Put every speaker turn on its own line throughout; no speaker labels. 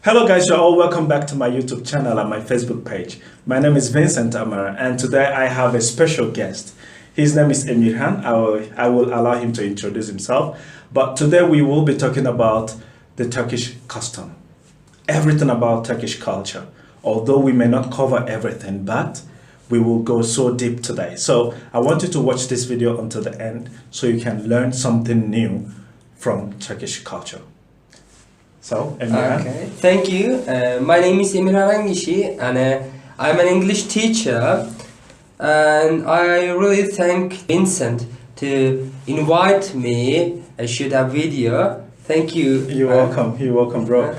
Hello guys, you're all welcome back to my YouTube channel and my Facebook page. My name is Vincent Amara and today I have a special guest. His name is Emirhan. I will allow him to introduce himself. But today we will be talking about the Turkish custom. Everything about Turkish culture. Although we may not cover everything, but we will go so deep today. So I want you to watch this video until the end so you can learn something new from Turkish culture. So, Emirhan.
Okay, thank you. My name is Emirhan Angishi and I'm an English teacher, and I really thank Vincent to invite me and shoot a video. Thank you.
You're welcome, bro.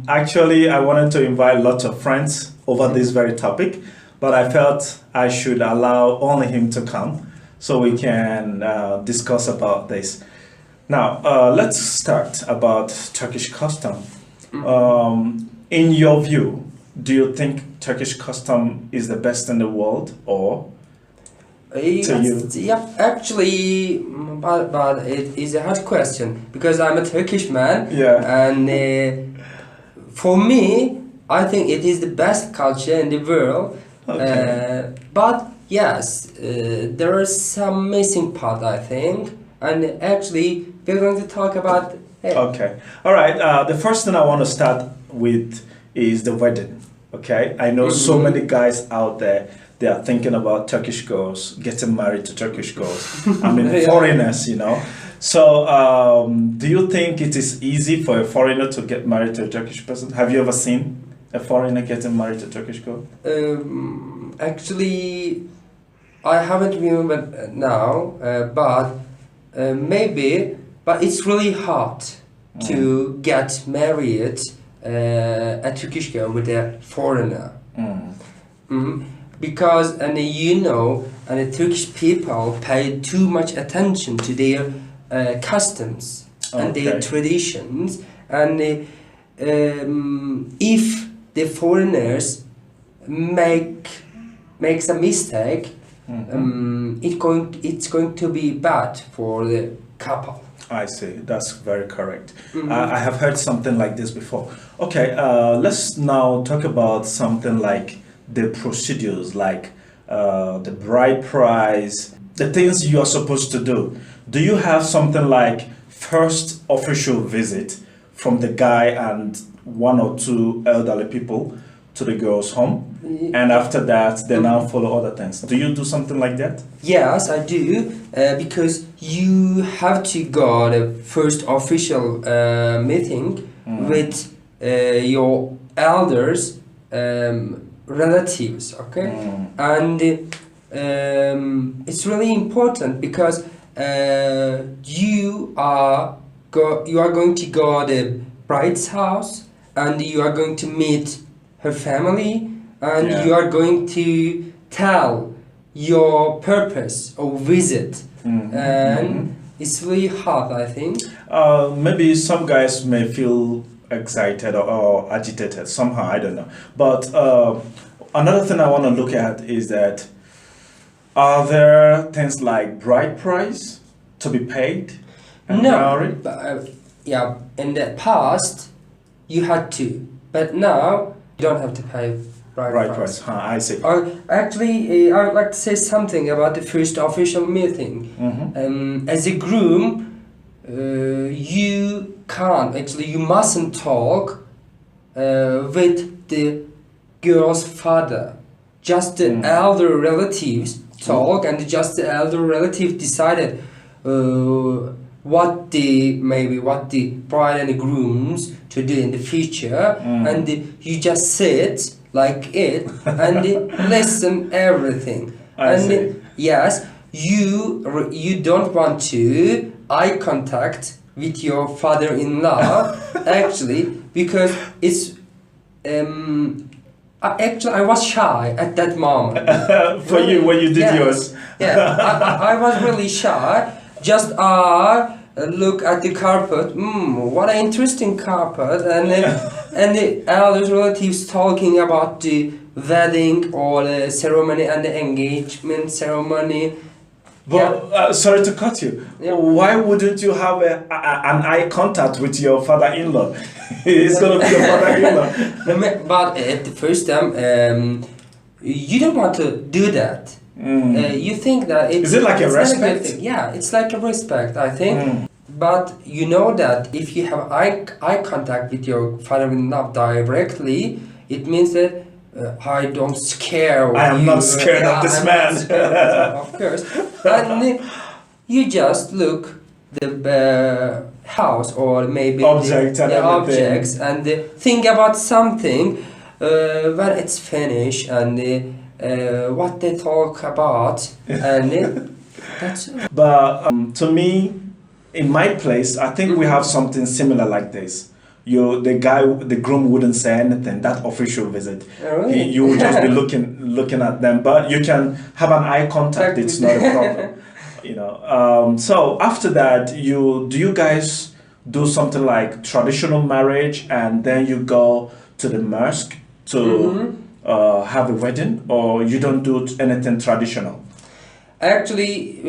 Actually, I wanted to invite lots of friends over this very topic, but I felt I should allow only him to come so we can discuss about this. Now, let's start about Turkish custom. In your view, do you think Turkish custom is the best in the world, or to you?
Yeah, actually, but it is a hard question because I'm a Turkish man.
Yeah.
And for me, I think it is the best culture in the world.
Okay.
But yes, there is some missing part, I think. And actually, we're going to talk about it.
Okay. All right. The first thing I want to start with is the wedding. Okay. I know so many guys out there, they are thinking about Turkish girls, getting married to Turkish girls. I mean,
Yeah.
foreigners, you know. So, do you think it is easy for a foreigner to get married to a Turkish person? Have you ever seen a foreigner getting married to a Turkish girl?
Actually, I haven't remembered now, but maybe, but it's really hard to get married a Turkish girl with a foreigner. Because, and and the Turkish people pay too much attention to their customs and their traditions, and if the foreigners makes a mistake, it's going to be bad for the couple.
I see. That's very correct. I have heard something like this before. Okay, let's now talk about something like the procedures, like the bride price, the things you are supposed to do. Do you have something like first official visit from the guy and one or two elderly people to the girl's home? And after that, they now follow other things. Do you do something like that?
Yes, I do, because you have to go the first official meeting with your elders, relatives, okay? And it's really important because you are going to go to the bride's house and you are going to meet her family, and you are going to tell your purpose of visit, and it's really hard, I think.
Maybe some guys may feel excited or agitated somehow, I don't know. But another thing I want to look at is that, are there things like bride price to be paid?
No, yeah, in the past you had to, but now you don't have to pay bride price.
I see.
Actually, I would like to say something about the first official meeting. As a groom, you mustn't talk with the girl's father. Just the elder relatives talk, and just the elder relative decided what the bride and the grooms to do in the future, and you just sit like it and listen everything. Yes, you don't want to eye contact with your father-in-law actually, because it's actually I was shy at that moment.
For really? You when you did yours.
I was really shy. Just look at the carpet. What an interesting carpet, and the elders relatives talking about the wedding or the ceremony and the engagement ceremony.
But sorry to cut you.
Yeah.
Why wouldn't you have an eye contact with your father-in-law? He's gonna be your father-in-law.
But at the first time, you don't want to do that. You think that
Is it like a
it's not
respect?
good thing. Yeah, it's like a respect, I think. But you know that if you have eye contact with your father-in-law directly, it means that I don't scare of
I am
you.
not scared of this
I'm
man.
not scared, of course. And you just look the house or maybe
Object and
the
everything.
objects and think about something when it's finished and what they talk about and that's it.
But to me, in my place, I think we have something similar like this. The groom wouldn't say anything. That official visit,
Oh, really?
you would just be looking at them. But you can have an eye contact. It's not a problem, you know. So after that, do you guys do something like traditional marriage, and then you go to the mosque to have a wedding, or you don't do anything traditional?
Actually,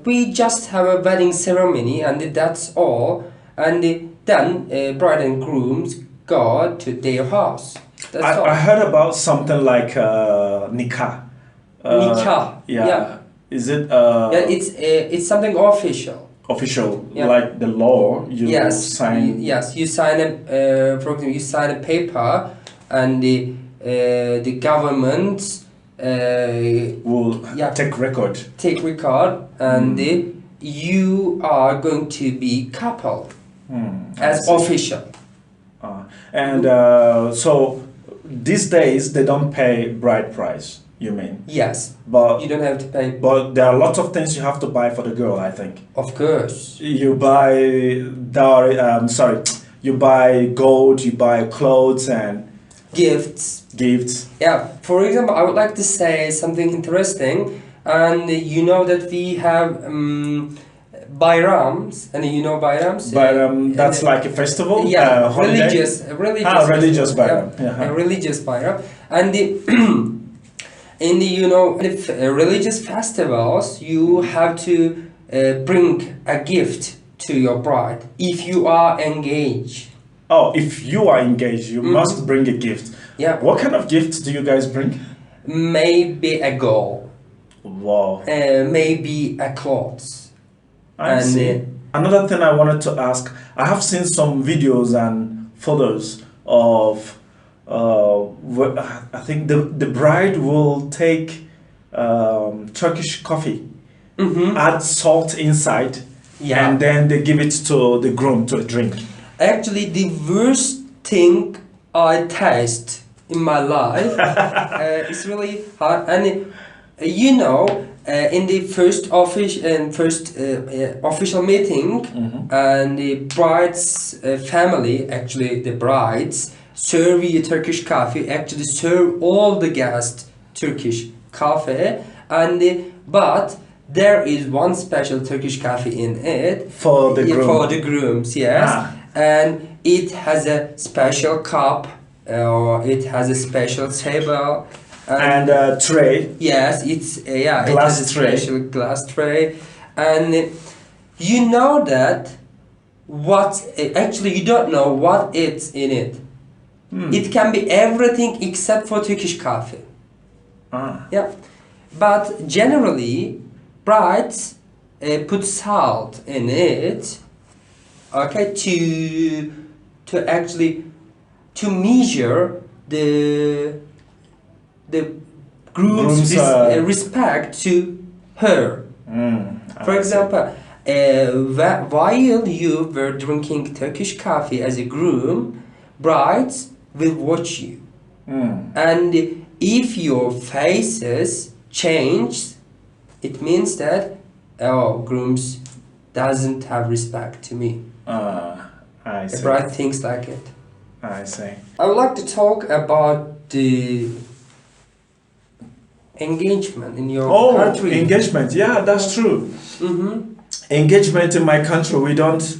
we just have a wedding ceremony and that's all. And then bride and grooms go to their house. That's all.
I heard about something like nikah.
Nikah.
Yeah. Is it
Yeah, it's something official.
official,
Yeah.
like the law? You
Yes.
sign.
Yes, you sign a for example, you sign a paper, and the government
Will
Yeah.
take record.
take record, and you are going to be couple
I
as
see.
official.
And so these days they don't pay bride price. You mean?
Yes,
But
you don't have to pay.
but there are lots of things you have to buy for the girl. I think
Of course.
you buy dowry. Sorry, you buy gold. You buy clothes and
Gifts.
gifts.
Yeah, for example, I would like to say something interesting, and you know that we have Bayrams, and you know Bayrams?
But that's like a festival.
Yeah,
holiday?
religious
Religious
festival,
Bayram.
yeah,
Yeah.
a religious Bayram, and in the religious festivals, you have to bring a gift to your bride if you are engaged.
Oh, if you are engaged, you must bring a gift.
Yeah,
What kind of gifts do you guys bring?
maybe a gold,
Wow.
maybe a clothes.
I
And,
see. Another thing I wanted to ask, I have seen some videos and photos of, I think the bride will take Turkish coffee, add salt inside,
Yeah.
and then they give it to the groom to drink.
Actually, the worst thing I taste in my life it's really hard. And in the first official meeting, and the bride's family, actually the brides, serve you Turkish coffee. Actually, serve all the guests Turkish coffee, and but there is one special Turkish coffee in it
For the groom.
For the grooms, yes. And it has a special cup, or it has a special table,
And tray.
yes, it's it
Glass
has a
tray.
special glass tray, and you know that actually you don't know what it's in it. It can be everything except for Turkish coffee. Yeah, but generally, brides put salt in it. Okay, to actually to measure the groom's respect to her. For example, while you were drinking Turkish coffee as a groom, brides will watch you. And if your faces change, it means that grooms doesn't have respect to me.
I see.
The bride thinks like it.
I see.
I would like to talk about the engagement in your country.
Engagement. Yeah, that's true. Engagement in my country, we don't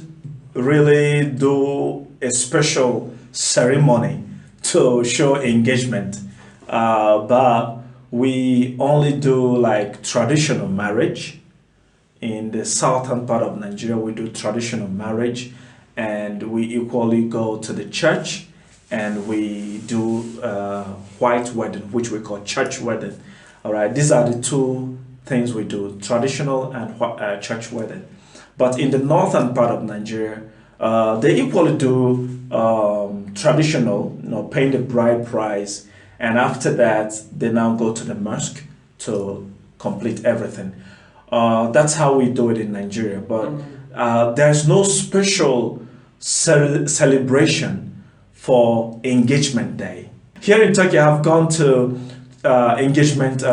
really do a special ceremony to show engagement, but we only do like traditional marriage, in the southern part of Nigeria, we do traditional marriage, and we equally go to the church, and we do white wedding, which we call church wedding. All right, these are the two things we do: traditional and church wedding. But in the northern part of Nigeria, they equally do traditional, paying the bride price, and after that, they now go to the mosque to complete everything. That's how we do it in Nigeria. But there's no special celebration for engagement day. Here in Turkey, I've gone to engagement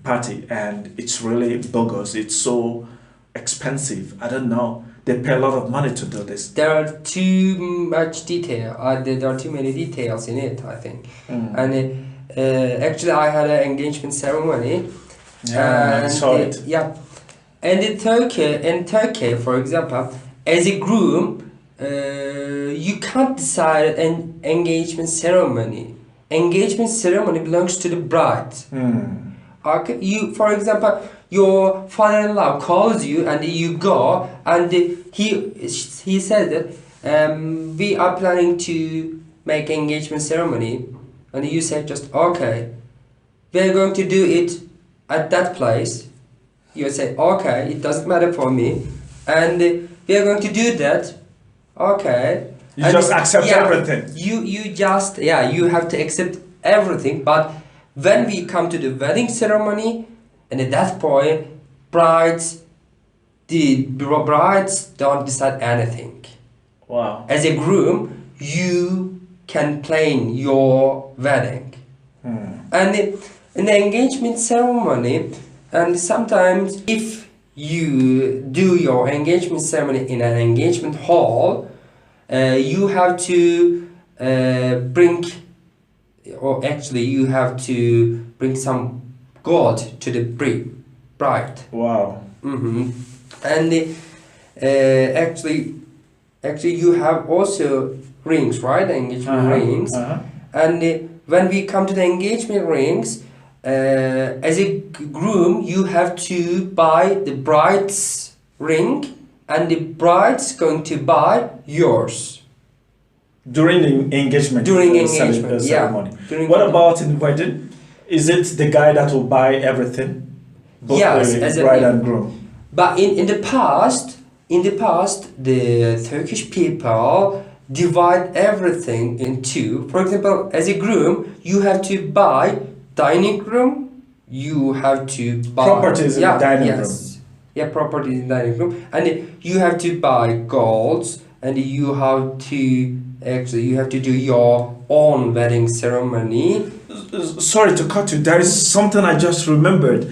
party, and it's really bogus. It's so expensive. I don't know. They pay a lot of money to do this.
There are too much detail. There are too many details in it, I think. And actually, I had an engagement ceremony.
Yeah, I saw it.
Yeah, and in Turkey, for example, as a groom, you can't decide an engagement ceremony. Engagement ceremony belongs to the bride. Okay, for example, your father-in-law calls you and you go, and he said that we are planning to make engagement ceremony, and you said just okay, we are going to do it at that place. You say okay, it doesn't matter for me, and we are going to do that. Okay.
You just accept everything.
You just you have to accept everything. But when we come to the wedding ceremony, and at that point, the brides don't decide anything.
Wow.
As a groom, you can plan your wedding. And in the engagement ceremony, and sometimes if you do your engagement ceremony in an engagement hall, you have to bring some gold to the bride.
Wow.
And actually you have also rings, right? Engagement rings. And when we come to the engagement rings, as a groom, you have to buy the bride's ring, and the bride's going to buy yours.
During the engagement.
Ceremony.
What about in wedding? Is it the guy that will buy everything? Both
yes,
the bride and groom.
But in the past, the Turkish people divide everything in two. For example, as a groom, you have to buy dining room. You have to buy
properties in the dining room.
Yeah, properties in the dining room, and you have to buy golds, and you have to do your own wedding ceremony.
Sorry to cut you. There is something I just remembered.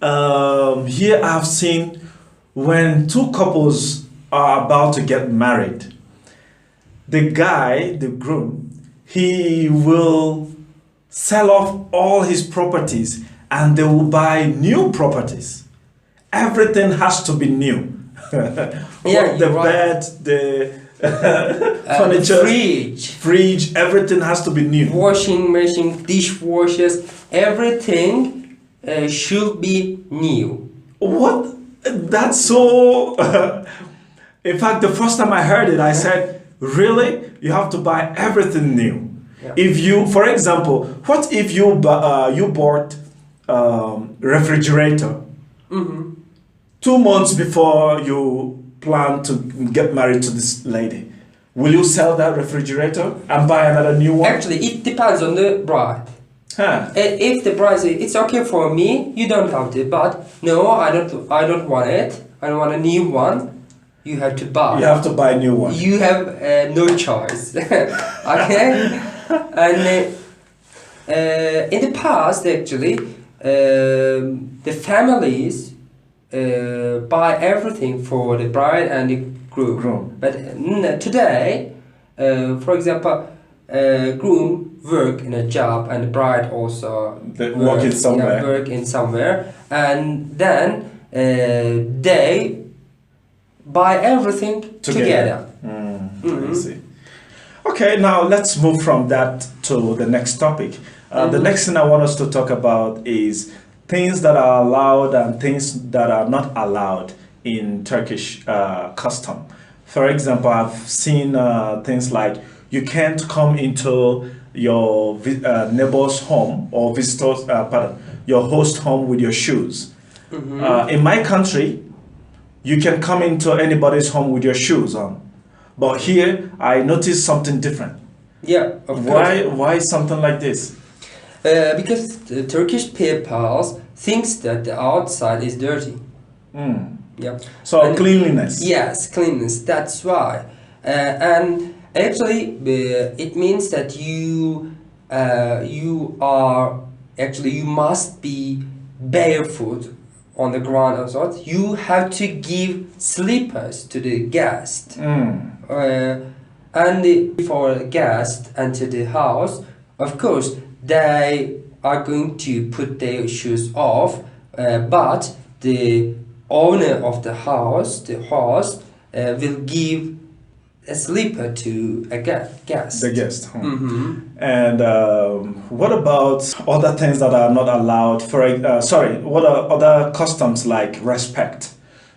Here I've seen when two couples are about to get married, the guy, the groom, he will sell off all his properties and they will buy new properties. Everything has to be new. The bed, the furniture, fridge, everything has to be new.
Washing machine, dishwashers, everything should be new.
What? That's so... In fact, the first time I heard it, I said, really? You have to buy everything new? Yeah. If you, for example, what if you bought refrigerator 2 months before you plan to get married to this lady? Will you sell that refrigerator and buy another new one?
Actually, it depends on the bride. If the bride says it's okay for me, you don't have to. But no, I don't want it. I don't want a new one. You have to buy.
You have to buy a new one.
You have no choice. Okay. And in the past, actually, the families buy everything for the bride and the groom. But today, for example, groom work in a job and the bride also
work in somewhere.
And then they buy everything together.
I see. Okay, now let's move from that to the next topic. The next thing I want us to talk about is things that are allowed and things that are not allowed in Turkish custom. For example, I've seen things like you can't come into your neighbor's home or visitor's, pardon, your host home with your shoes. In my country, you can come into anybody's home with your shoes on. But here, I noticed something different.
Yeah, of course.
Why something like this?
Because the Turkish people thinks that the outside is dirty. Yeah.
So
And
cleanliness.
Yes, cleanliness. That's why. And actually, it means that you you must be barefoot on the ground or so. You have to give slippers to the guest. And for a guest enter the house, of course, they are going to put their shoes off, but the owner of the house, the host, will give a slipper to a guest.
The guest. And what about other things that are not allowed? What are other customs like respect?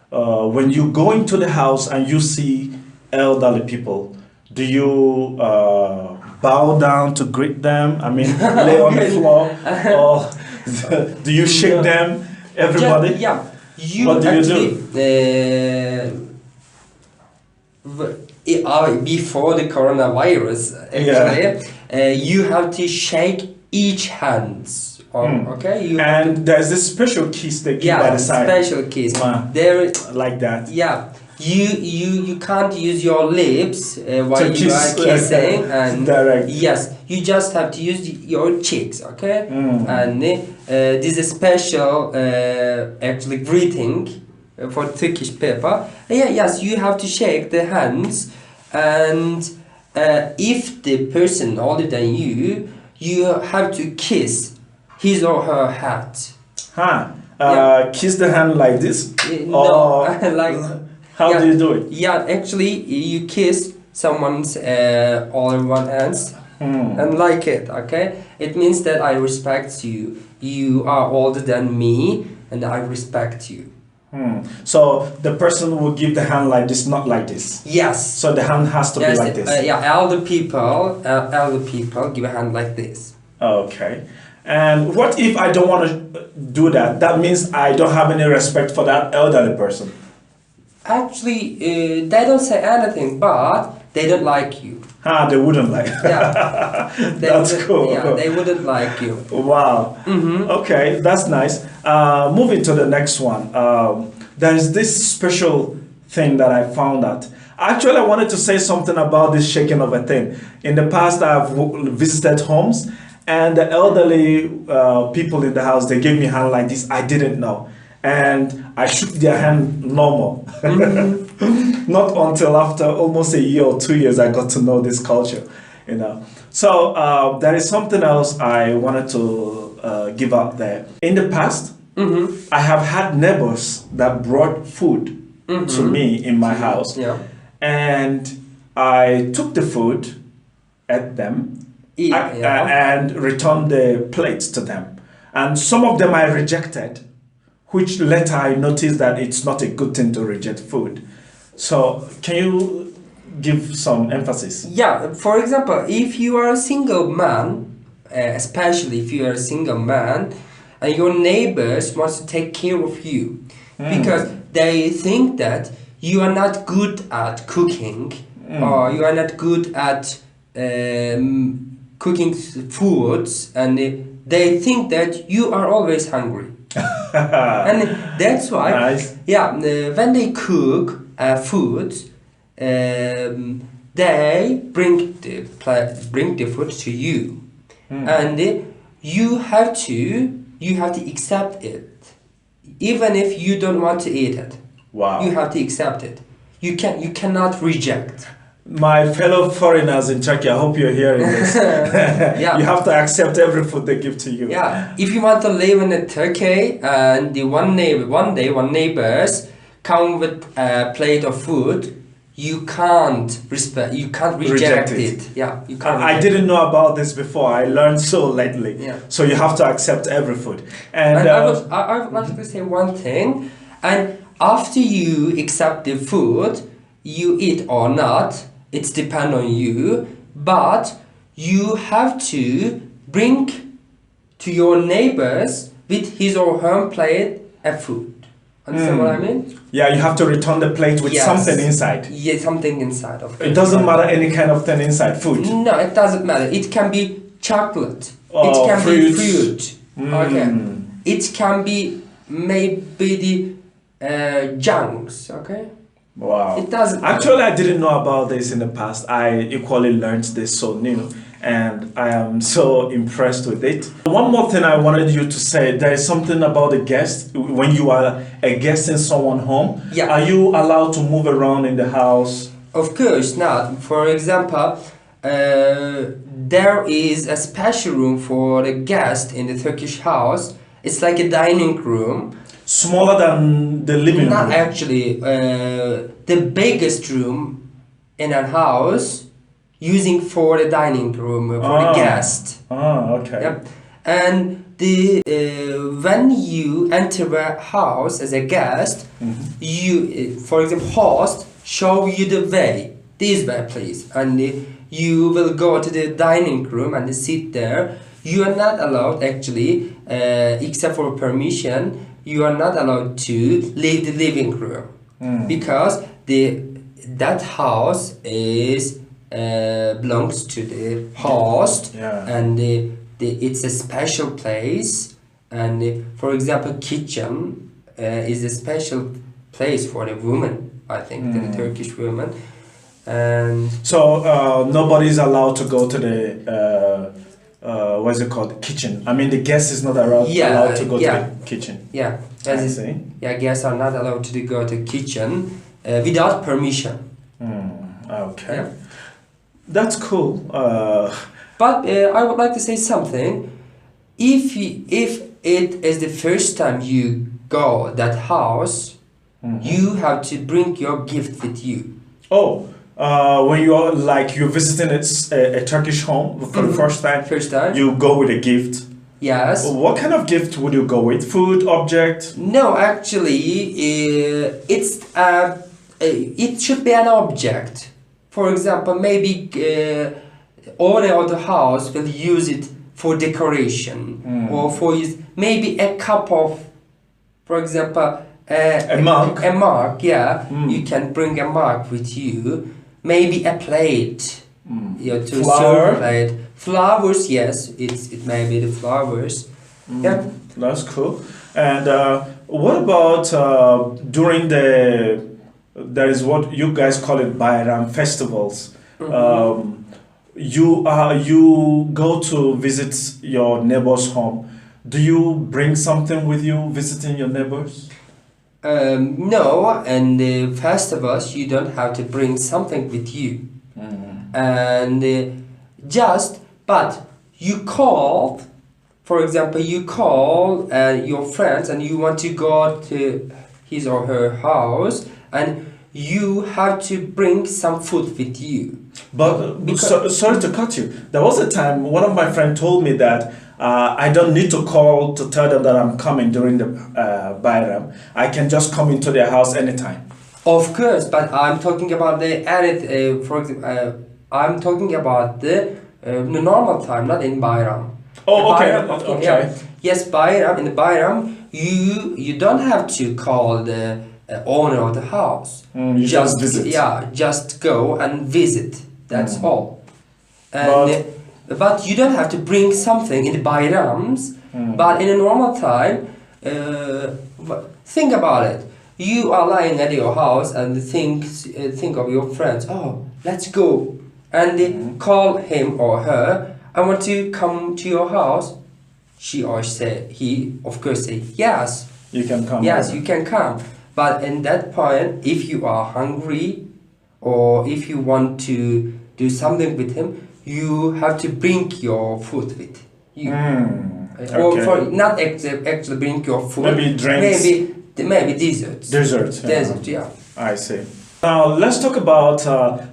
When you go into the house and you see elderly people, do you bow down to greet them? I mean, lay on the floor, or do you shake them? Everybody. What do you do?
Before the coronavirus, actually, you have to shake each hands. Okay.
And there's this special kiss they give by the side.
Special kiss. There,
like that.
Yeah. You can't use your lips while you
kiss,
are kissing, and
direct.
yes, you just have to use your cheeks, okay? And this is special actually greeting for Turkish people. Yes, you have to shake the hands, and if the person older than you, you have to kiss his or her hat.
Kiss the hand like this?
No, like.
How do you do it?
Yeah, actually, you kiss someone's all in one hands and like it, okay? It means that I respect you. You are older than me, and I respect you.
So the person will give the hand like this, not like this.
Yes.
So the hand has to be like this.
Elder people give a hand like this.
Okay. And what if I don't want to do that? That means I don't have any respect for that elderly person.
Actually, they don't say anything, but they don't like you.
They wouldn't like. That's cool.
Yeah, they wouldn't like you.
Wow. Okay, that's nice. Moving to the next one. There is this special thing that I found out. Actually, I wanted to say something about this shaking of a thing. In the past, I've visited homes, and the elderly people in the house, they gave me a hand like this. I didn't know. And I shook their hand normal. Not until after almost a year or 2 years I got to know this culture, you know. So there is something else I wanted to give out there. In the past, I have had neighbors that brought food to me in my house, and I took the food, ate them, and returned the plates to them. And some of them I rejected, which later I noticed that it's not a good thing to reject food. So can you give some emphasis?
Yeah, for example, if you are a single man, especially if you are a single man, and your neighbors want to take care of you, because they think that you are not good at cooking, or you are not good at cooking foods, and they think that you are always hungry. And that's why, when they cook food, they bring the food to you, and you have to accept it, even if you don't want to eat it.
Wow!
You have to accept it. You cannot reject.
My fellow foreigners in Turkey, I hope you're hearing this. You have to accept every food they give to you.
Yeah, if you want to live in Turkey and one neighbors come with a plate of food, you can't reject it. Yeah, you can't.
I didn't know about this before. I learned so lately.
Yeah.
So you have to accept every food. And
I would like to say one thing, and after you accept the food, you eat or not, it's depend on you, but you have to bring to your neighbors with his or her plate a food. Understand what I mean?
Yeah, you have to return the plate with
Yes.
something inside.
Yeah, something inside of
It doesn't matter any kind of thing inside food.
No, it doesn't matter. It can be chocolate.
Oh,
it can
fruit.
be fruit. Okay. It can be maybe the junks. Okay.
Wow.
It doesn't matter.
Actually, I didn't know about this in the past. I equally learned this so new, and I am so impressed with it. One more thing I wanted you to say, there is something about the guest. When you are a guest in someone's home,
Yeah.
are you allowed to move around in the house?
Of course not. For example, there is a special room for the guest in the Turkish house. It's like a dining room.
Smaller than the living
Not
room?
actually. The biggest room in a house using for the dining room for the guest.
Ah, okay.
Yep. And the when you enter a house as a guest, you, for example, host show you the way. This way, please, and you will go to the dining room and sit there. You are not allowed actually, except for permission. You are not allowed to leave the living room because that house is belongs to the host, and it's a special place. And for example, kitchen is a special place for the woman. I think the Turkish woman, and
so nobody's allowed to go to the what's it called, kitchen. I mean, the guest is not allowed to go to the kitchen.
Yeah,
I see.
Yeah, guests are not allowed to go to kitchen without permission.
Okay,
Yeah.
that's cool.
But I would like to say something. If it is the first time you go that house, you have to bring your gift with you.
Oh, when you're visiting a Turkish home for the first time, you go with a gift.
Yes.
What kind of gift would you go with? Food, object?
No, actually, it should be an object. For example, maybe owner of the house will use it for decoration, or for maybe a cup of, for example,
a mug.
A mug, yeah. You can bring a mug with you. Maybe a plate. To serve plate. Flowers, yes. It may be the flowers. Yeah.
That's cool. And what about during there is what you guys call it Bayram festivals. You go to visit your neighbor's home. Do you bring something with you visiting your neighbors?
No, and the festivals you don't have to bring something with you. And but you call, for example, you call your friends and you want to go to his or her house, and you have to bring some food with you.
But sorry to cut you. There was a time one of my friends told me that I don't need to call to tell them that I'm coming during the Bayram. I can just come into their house anytime.
Of course, but I'm talking about for example, I'm talking about the normal time, not in Bayram.
Oh, okay.
Bayram, yeah. Yes, Bayram. In the Bayram, you don't have to call the owner of the house.
You just visit.
Yeah, just go and visit. That's all. And but you don't have to bring something in the Bayrams. But in a normal time, think about it. You are lying at your house and think of your friends. Oh, let's go, and call him or her. I want to come to your house. He of course say yes.
You can come.
Yes, you can come. But in that point, if you are hungry, or if you want to do something with him, you have to bring your food with you. Or for not actually bring your food.
Maybe drinks.
Maybe desserts.
Desserts.
Yeah.
I see. Now let's talk about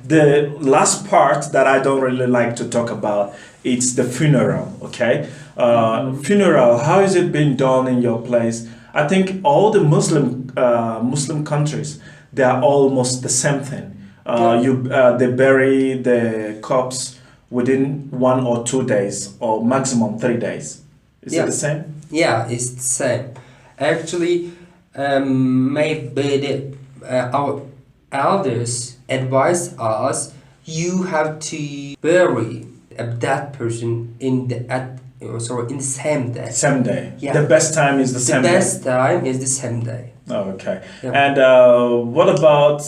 the last part that I don't really like to talk about. It's the funeral. Okay. Funeral. How is it being done in your place? I think all the Muslim countries, they are almost the same thing. They bury the corpse within 1 or 2 days, or maximum 3 days. Is it the same?
Yeah, it's the same. Actually, maybe our elders advise us, you have to bury that person in the same day.
Same day.
Yeah.
The best time is the same day.
The best time is the same day.
Oh, okay.
Yeah.
And what about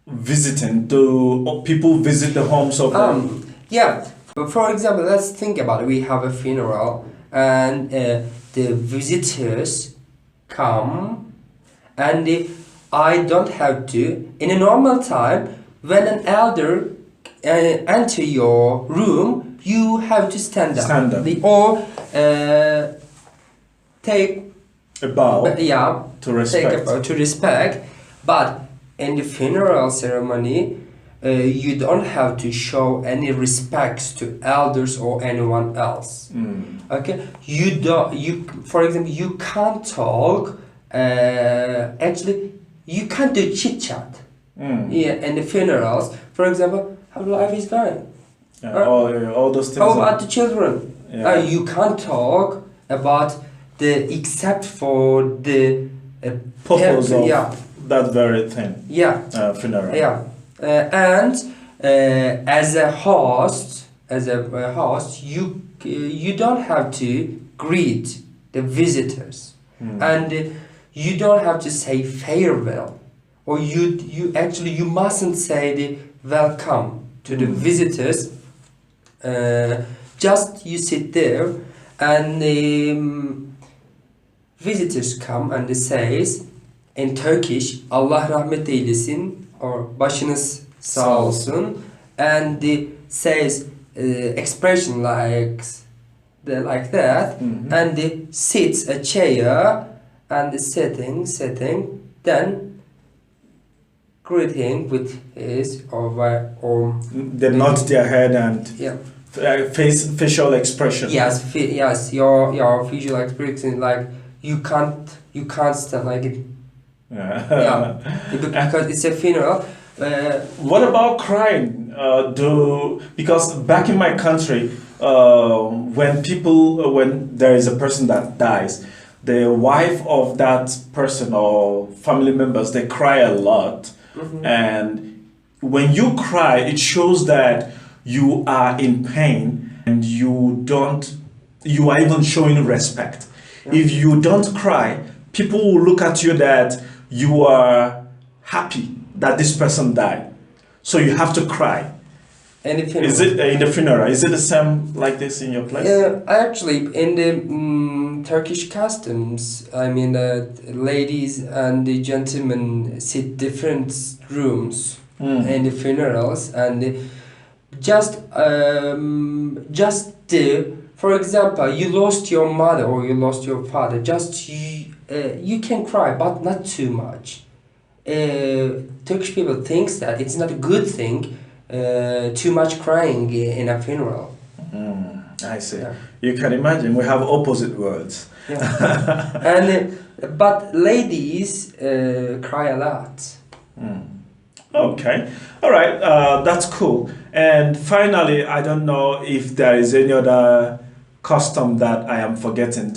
visiting? Do people visit the homes of them?
Yeah. For example, let's think about it. We have a funeral, and the visitors come, and I don't have to. In a normal time, when an elder enter your room, you have to stand up.
Stand up.
Or take
A bow.
Yeah.
To respect.
Take a bow to respect. But in the funeral ceremony, you don't have to show any respects to elders or anyone else. Okay, for example, you can't talk. Actually, you can't do chit chat. Yeah, in the funerals, for example, how life is going.
All those things.
How about the children?
Yeah.
You can't talk about except for the
purpose of
yeah.
that very thing.
Yeah.
Funeral.
Yeah. And as a host, you don't have to greet the visitors, and you don't have to say farewell, or you mustn't say the welcome to the visitors. Just you sit there, and visitors come and they says in Turkish, Allah rahmet eylesin, or başınız sağ olsun, and they says expression like that, and they sits a chair, and they sitting, then greeting with his or
they nod their head and
yeah.
Facial expression.
Yes, your facial expression, like you can't stand like it. Yeah, because it's a funeral.
What about crying? Because back in my country, when there is a person that dies, the wife of that person or family members, they cry a lot, and when you cry, it shows that you are in pain, and you are even showing respect. If you don't cry, people will look at you that you are happy that this person died, so you have to cry. Is it in the funeral? Is it the same like this in your place?
Actually, in the Turkish customs, I mean, ladies and the gentlemen sit different rooms in the funerals, and for example, you lost your mother or you lost your father, you can cry, but not too much. Turkish people thinks that it's not a good thing, too much crying in a funeral.
I see.
Yeah.
You can imagine we have opposite words.
Yeah. But ladies cry a lot.
Okay, all right, that's cool. And finally, I don't know if there is any other custom that I am forgetting.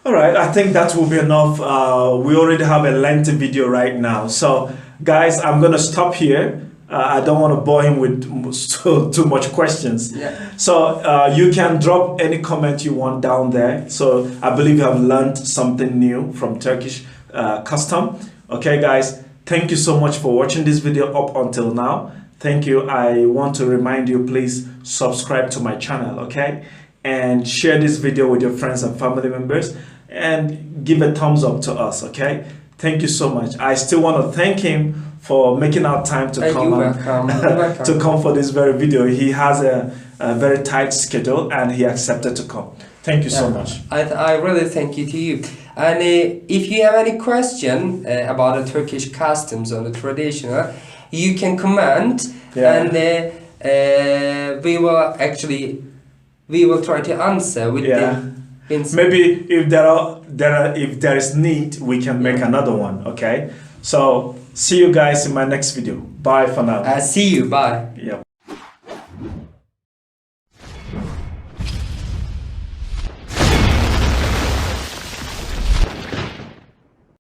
All right, I think that will be enough. We already have a lengthy video right now. So guys, I'm gonna stop here. I don't want to bore him with too much questions.
Yeah.
So you can drop any comment you want down there. So I believe you have learned something new from Turkish Custom. Okay guys, thank you so much for watching this video up until now. Thank you. I want to remind you, please subscribe to my channel, okay? And share this video with your friends and family members, and give a thumbs up to us, okay? Thank you so much. I still want to thank him for making our time to to come for this very video. He has a very tight schedule, and he accepted to come. Thank you so much.
I really thank you to you. And if you have any question about the Turkish customs or the traditional, you can comment, and we will try to answer with Vince.
Maybe if if there is need, we can make another one. Okay. So see you guys in my next video. Bye for now.
See you. Bye.
Yeah.